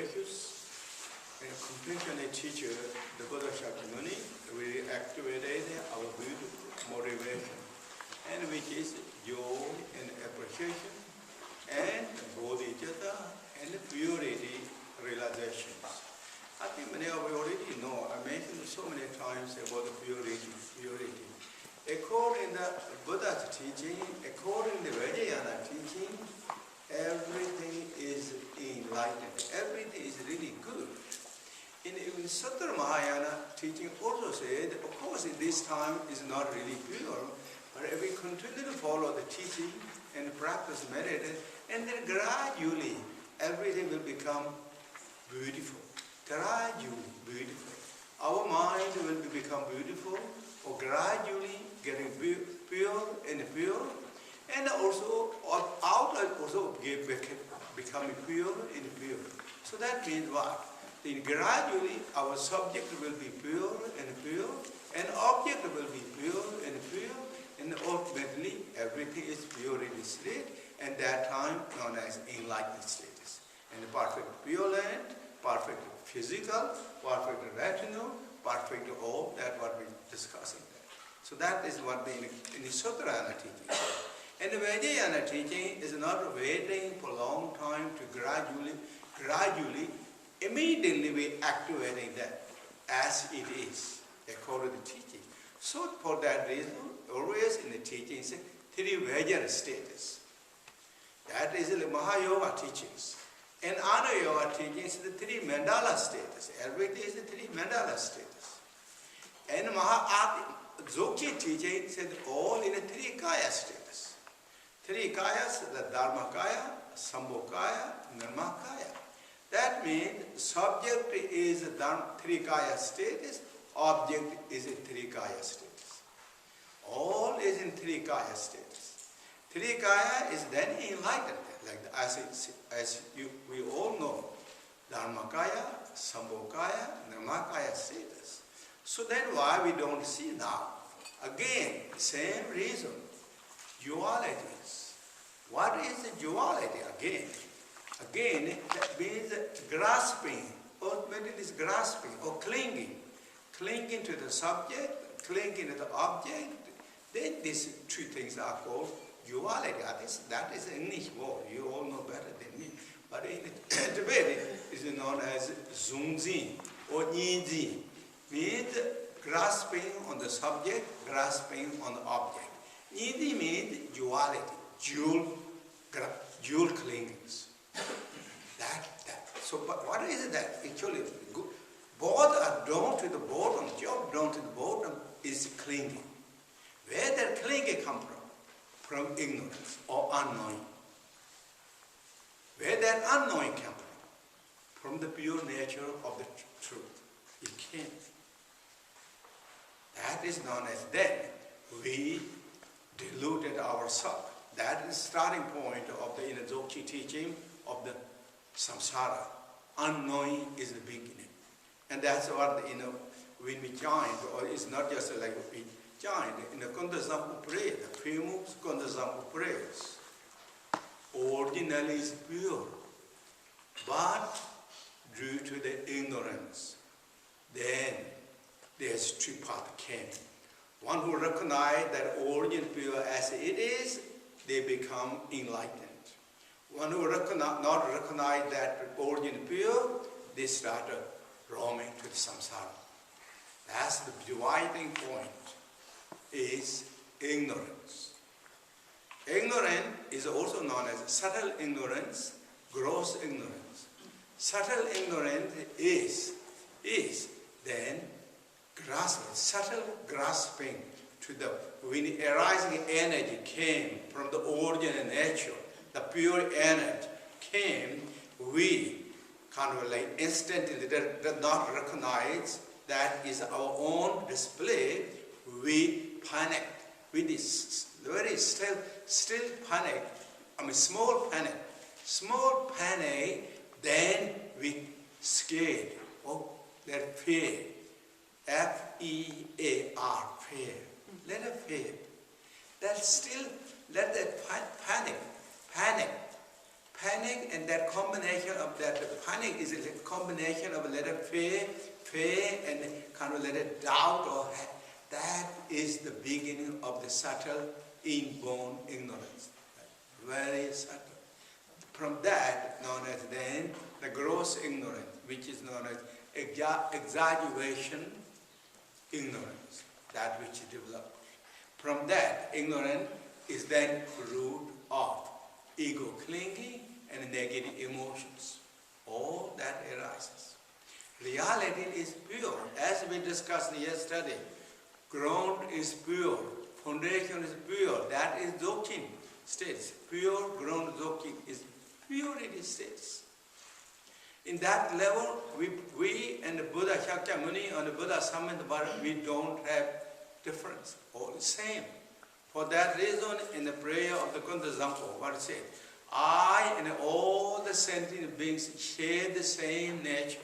gracious and compassionate teacher, the Buddha Shakyamuni, really activated our beautiful motivation, and which is joy and appreciation, and bodhicitta and purity realizations. I think many of you already know, I mentioned so many times about the purity. According to the Buddha's teaching, according to the Vajrayana teaching, everything is enlightened. Everything is really good. In Sutra Mahayana teaching also said, of course this time is not really pure, but if we continue to follow the teaching and practice meditation, and then gradually everything will become beautiful. Gradually beautiful. Our mind will become beautiful, or gradually getting pure, and also outside also becoming pure and pure. So that means what? Then gradually our subject will be pure, and object will be pure, and ultimately everything is pure in this state, and that time known as enlightened status. And the perfect pure land, perfect physical, perfect rational, perfect all, that what we're discussing there. So that is what in the Sutrayana teaching. And the Vajrayana teaching is not waiting for a long time to gradually, immediately we activating that as it is, according to the teaching. So for that reason, always in the teaching, say, three Vajrayana status. That is the Mahayoga teachings. And Ana Yoga teachings is the three mandala status. Everything is the three mandala status. And Dzogchen teaching said all in the three kaya status. Three kayas, the Dharma kaya, Sambho kaya, Nirma kaya. That means subject is the three kaya status, object is a three kaya status. All is in three kaya status. Three kaya is then enlightened, like we all know, Dharmakaya, Sambhokaya, Nirmakaya status. So then why we don't see now? Again, same reason, dualities. What is the duality again? Again, that means grasping, ultimately it is grasping or clinging. Clinging to the subject, clinging to the object, then these two things are called duality. That is an English word, you all know better than me. But in Tibet, it is known as zungzi or niji. Means grasping on the subject, grasping on the object. Niji means duality, dual clingings. That. So, but what is that? Actually, both are down to the bottom. Job down to the bottom is clinging. Where that clinging come from? From ignorance or unknowing. Where that unknowing come from? From the pure nature of the truth. It can't. That is known as then we deluded ourselves. That is the starting point of the Dzogchen teaching of the samsara. Unknowing is the beginning. And that's what, when we joined, or it's not just like we joined, in the Kundazampu prayer, the famous Kundazampu prayers, ordinarily is pure, but due to the ignorance, then there's two paths came. One who recognize that origin pure as it is, they become enlightened. One who not recognize that origin pure, they start roaming to the samsara. That's the dividing point, is ignorance. Ignorance is also known as subtle ignorance, gross ignorance. Subtle ignorance is then subtle grasping to the, when the arising energy came from the origin and nature, the pure energy came, we kind of like instantly did not recognize that is our own display. We panic. With this very still panic, small panic, then we scared. Oh, that fear. F-E-A-R, fear. Let it fear. That still, let that Panic, and that combination of that, the panic is a combination of a little fear, and kind of a little doubt, or that is the beginning of the subtle inborn ignorance. Very subtle. From that, known as then the gross ignorance, which is known as exaggeration ignorance, that which develops. From that, ignorance is then root of ego clinging and negative emotions. All that arises. Reality is pure. As we discussed yesterday, ground is pure, foundation is pure. That is Dzogchen states. Pure ground Dzogchen is purity states. In that level, we and the Buddha Shakyamuni and the Buddha Samye, we don't have difference, all the same. For that reason, in the prayer of the Kunda Zampo, what it said, I and all the sentient beings share the same nature.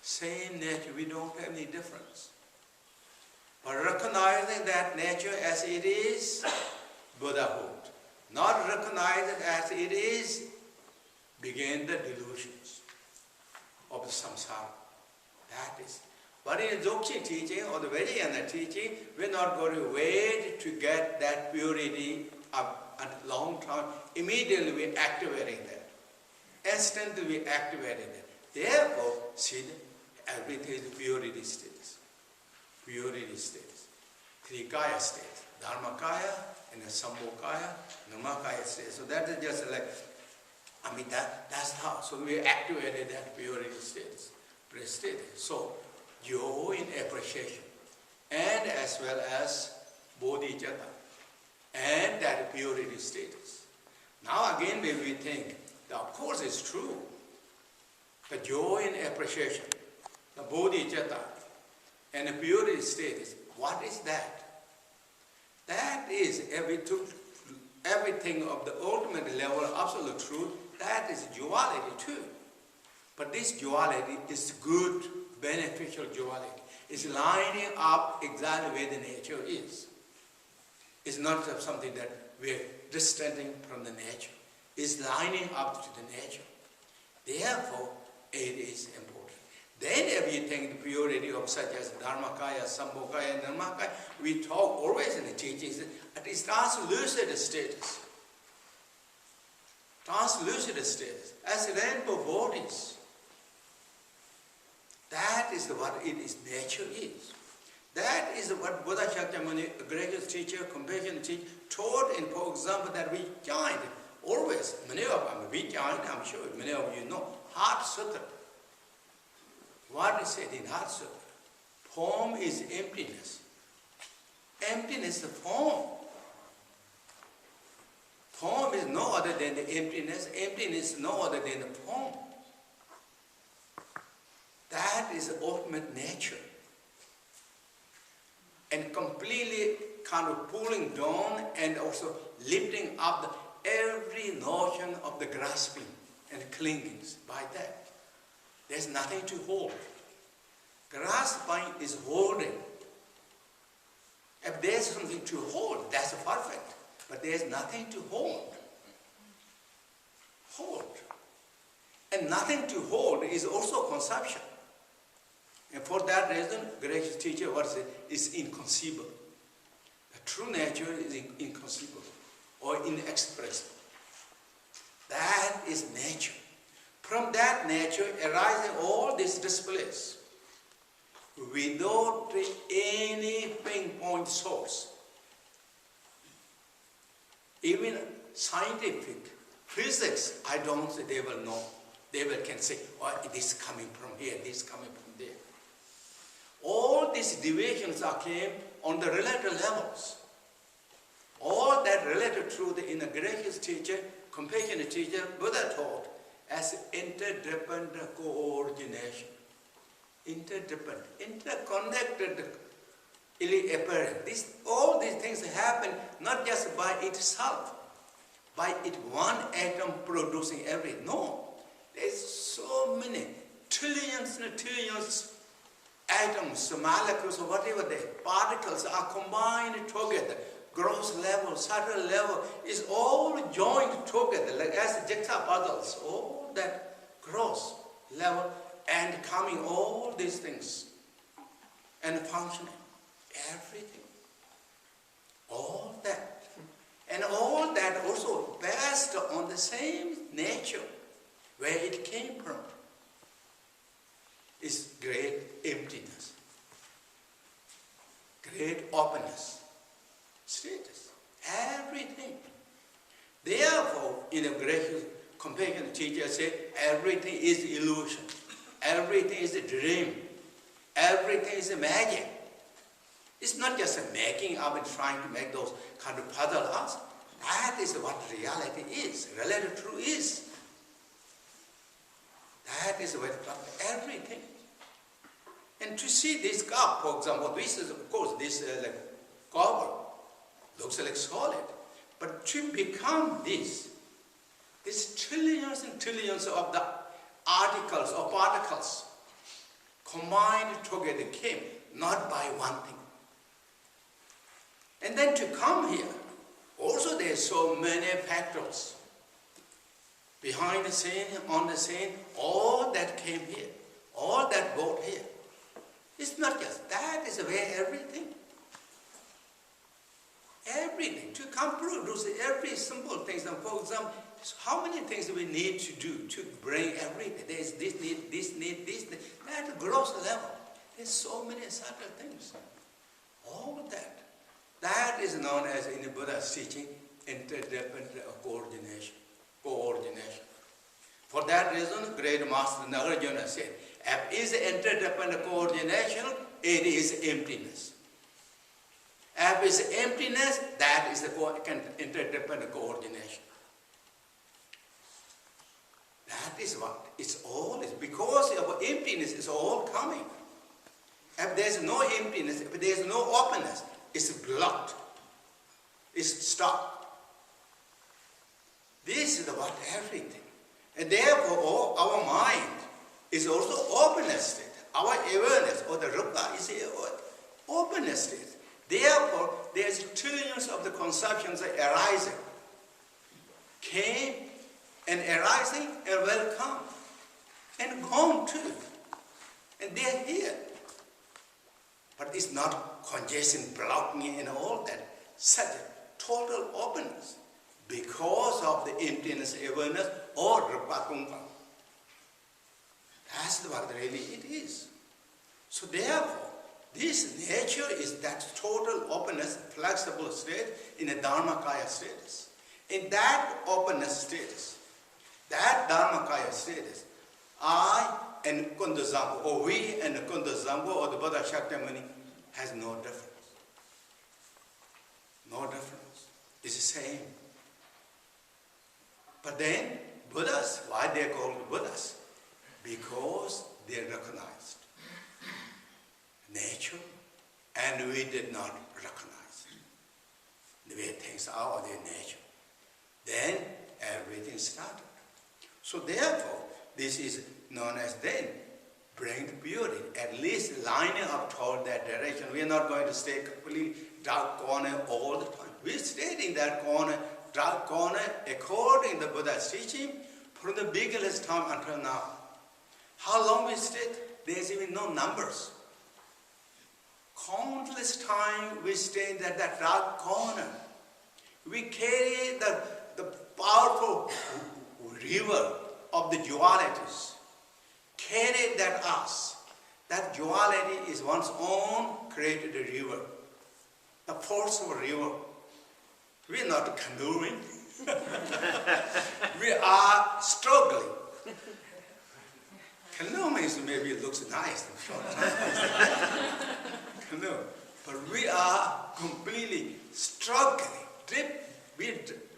Same nature, we don't have any difference. But recognizing that nature as it is, Buddhahood. Not recognizing as it is, begin the delusions of the samsara. That is. But in the Dzogchen teaching or the Vajrayana teaching, we're not going to wait to get that purity up at a long time. Immediately we're activating that. Instantly we're activating that. Therefore, see, everything is purity states. Purity states. Three kaya states. Dharmakaya and the Sambhokaya, Namakaya states. So that is just like, that's how. So we activated that purity status. So, joy in appreciation, and as well as bodhicitta, and that purity status. Now again, when we think, that of course it's true, the joy in appreciation, the bodhicitta, and the purity status, what is that? That is everything of the ultimate level of absolute truth. That is duality too. But this duality is good, beneficial duality. It's lining up exactly where the nature is. It's not something that we're distancing from the nature. It's lining up to the nature. Therefore, it is important. Then everything, the purity of such as Dharmakaya, Sambhokaya, and Dharmakaya, we talk always in the teachings, that it's translucid status. Translucid status, as rainbow bodies. That is what it is, nature is. That is what Buddha Shakyamuni, a greatest teacher, compassionate teacher, taught in, for example, that we joined always, many of them, we joined, I'm sure many of you know, Heart Sutra. What is said in Heart Sutra? Form is emptiness. Emptiness is form. Form is no other than the emptiness. Emptiness is no other than the form. That is the ultimate nature. And completely kind of pulling down and also lifting up every notion of the grasping and clingings by that. There's nothing to hold. Grasping is holding. If there's something to hold, that's perfect. But there's nothing to hold. Hold. And nothing to hold is also conception. And for that reason, gracious teacher, what is it? Is inconceivable. The true nature is inconceivable or inexpressible. That is nature. From that nature arising all these displays without any pinpoint source. Even scientific physics, I don't say they will know. They can say, oh, this is coming from here, this is coming from there. All these deviations came on the relative levels. All that relative truth in a gracious teacher, compassionate teacher, Buddha taught as interdependent coordination. Interdependent, interconnected, apparent. All these things happen not just by itself, by it one atom producing everything. No, there's so many trillions and trillions atoms, molecules, or whatever particles are combined together. gross level, subtle level, is all joined together, like as jigsaw puzzles, all that gross level, and coming all these things, and functioning, everything, all that. And all that also based on the same nature, where it came from, is great emptiness, great openness, status, everything. Therefore, in a great compassion, teacher said, everything is illusion, everything is a dream, everything is a magic. It's not just a making up and trying to make those kind of puzzles. That is what reality is, relative truth is. That is what everything. And to see this cup, for example, this is, of course, this like copper looks like solid. But to become this, these trillions and trillions of the articles or particles combined together came, not by one thing. And then to come here, also there are so many factors. Behind the scene, on the scene, all that came here, all that brought here. It's not just that, is where everything. Everything. To come produce every simple thing. For example, how many things do we need to do to bring everything? There's this need, this need, this need. At gross level, there's so many subtle things. All that. That is known as, in the Buddha's teaching, interdependent coordination. For that reason, great master Nagarjuna said, if it is interdependent coordination, it is emptiness. If it is emptiness, that is the interdependent coordination. That is what it's all is. Because of emptiness is all coming. If there is no emptiness, if there is no openness, it's blocked. It's stopped. This is about everything. And therefore, our mind is also openness state. Our awareness, or the rupa, is openness state. Therefore, there's trillions of the conceptions arising. Came and arising and will come. And gone too. And they're here. But it's not congestion, blocking and all that. Such a total openness. Because of the emptiness, awareness, or rupa kumbha. That's what really it is. So therefore, this nature is that total openness, flexible state in a Dharmakaya status. In that openness status, that Dharmakaya status, I and Kundazambo, or we and Kundazambo, or the Buddha Shakyamuni, has no difference. No difference. It's the same. But then, Buddhas, why they are called Buddhas? Because they recognized nature, and we did not recognize the way things are or their nature. Then, everything started. So therefore, this is known as then, bring the beauty, at least lining up toward that direction. We are not going to stay completely dark corner all the time. We stayed in that corner, dark corner, according to the Buddha's teaching, from the beginner's time until now. How long we stayed? There's even no numbers. Countless time we stayed at that dark corner. We carry the powerful river of the dualities. Carried that us. That duality is one's own created river. The forceful river. We are not canoeing. We are struggling. Canoe means maybe it looks nice in short time. Canoe. But we are completely struggling.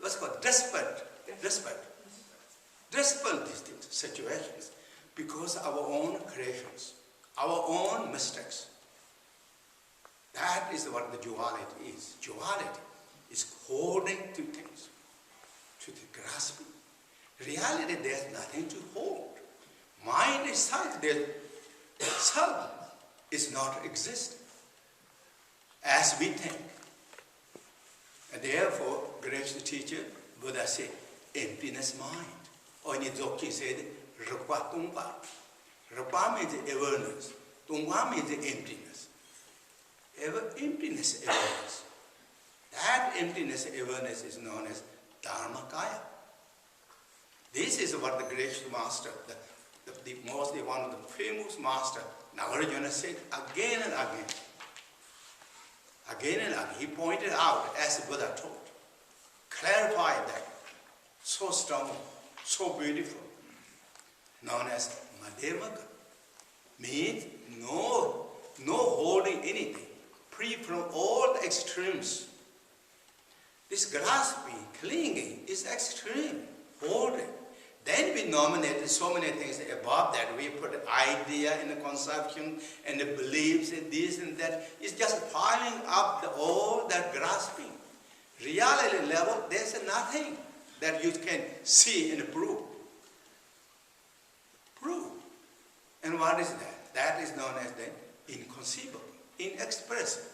What's called desperate situations because of our own creations, our own mistakes. That is what the duality is. Duality is holding to things, to the grasping. Reality, there's nothing to hold. Mind itself, self is not existing as we think. And therefore, great teacher, Buddha said, emptiness mind. Or in Dzogchen said, Rupa Tungpa. Rupa means awareness. Tungpa means emptiness. Emptiness awareness. That emptiness awareness is known as Dharmakaya. This is what the great master, mostly one of the famous master, Nagarjuna said again and again. Again and again. He pointed out, as Buddha taught, clarified that so strong, so beautiful, known as Madhyamaka. Means no holding anything, free from all the extremes. This grasping, clinging is extreme, holding. Then we nominated so many things above that. We put idea in the conception and the beliefs and this and that. It's just piling up all that grasping. Reality level, there's nothing that you can see and prove. Prove. And what is that? That is known as the inconceivable, inexpressible.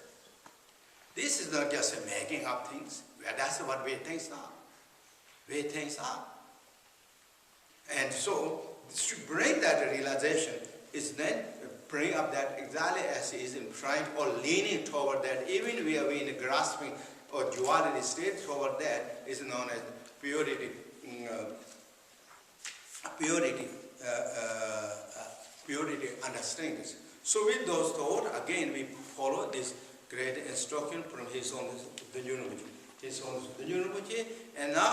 This is not just making up things. That's what we things are. We things are. And so, to bring that realization is then bring up that exactly as he is in trying or leaning toward that. Even we are in a grasping or duality state toward that is known as purity, purity understanding. So with those thoughts, again we follow this great instruction from his own Dudjom, and now